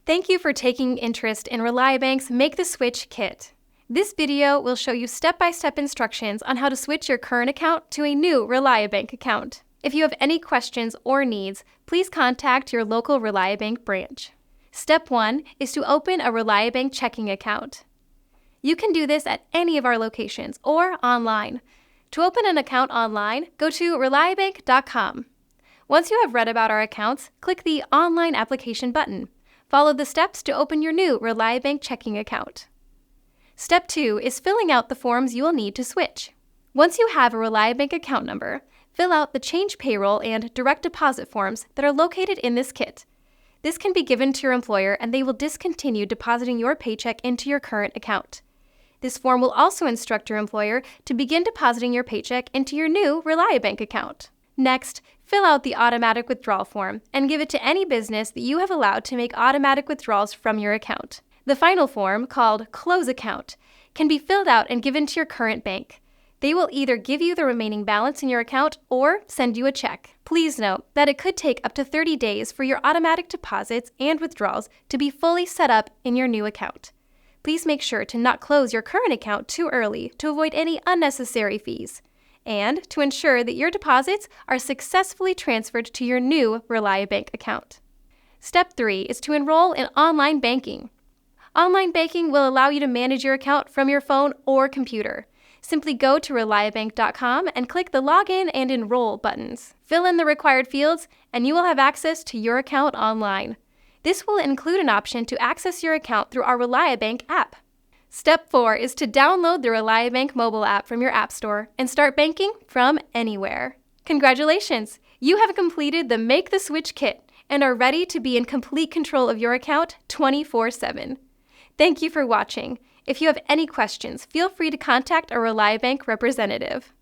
Thank you for taking interest in Reliabank's Make the Switch kit. This video will show you step-by-step instructions on how to switch your current account to a new Reliabank account. If you have any questions or needs, please contact your local Reliabank branch. Step 1 is to open a Reliabank checking account. You can do this at any of our locations or online. To open an account online, go to Reliabank.com. Once you have read about our accounts, click the Online Application button. Follow the steps to open your new Reliabank checking account. Step 2 is filling out the forms you will need to switch. Once you have a Reliabank account number, fill out the change payroll and direct deposit forms that are located in this kit. This can be given to your employer and they will discontinue depositing your paycheck into your current account. This form will also instruct your employer to begin depositing your paycheck into your new Reliabank account. Next, fill out the automatic withdrawal form and give it to any business that you have allowed to make automatic withdrawals from your account. The final form, called Close Account, can be filled out and given to your current bank. They will either give you the remaining balance in your account or send you a check. Please note that it could take up to 30 days for your automatic deposits and withdrawals to be fully set up in your new account. Please make sure to not close your current account too early to avoid any unnecessary fees, and to ensure that your deposits are successfully transferred to your new Reliabank account. Step 3 is to enroll in online banking. Online banking will allow you to manage your account from your phone or computer. Simply go to Reliabank.com and click the Login and Enroll buttons. Fill in the required fields, and you will have access to your account online. This will include an option to access your account through our Reliabank app. Step 4 is to download the Reliabank mobile app from your app store and start banking from anywhere. Congratulations! You have completed the Make the Switch kit and are ready to be in complete control of your account 24/7. Thank you for watching. If you have any questions, feel free to contact a Reliabank representative.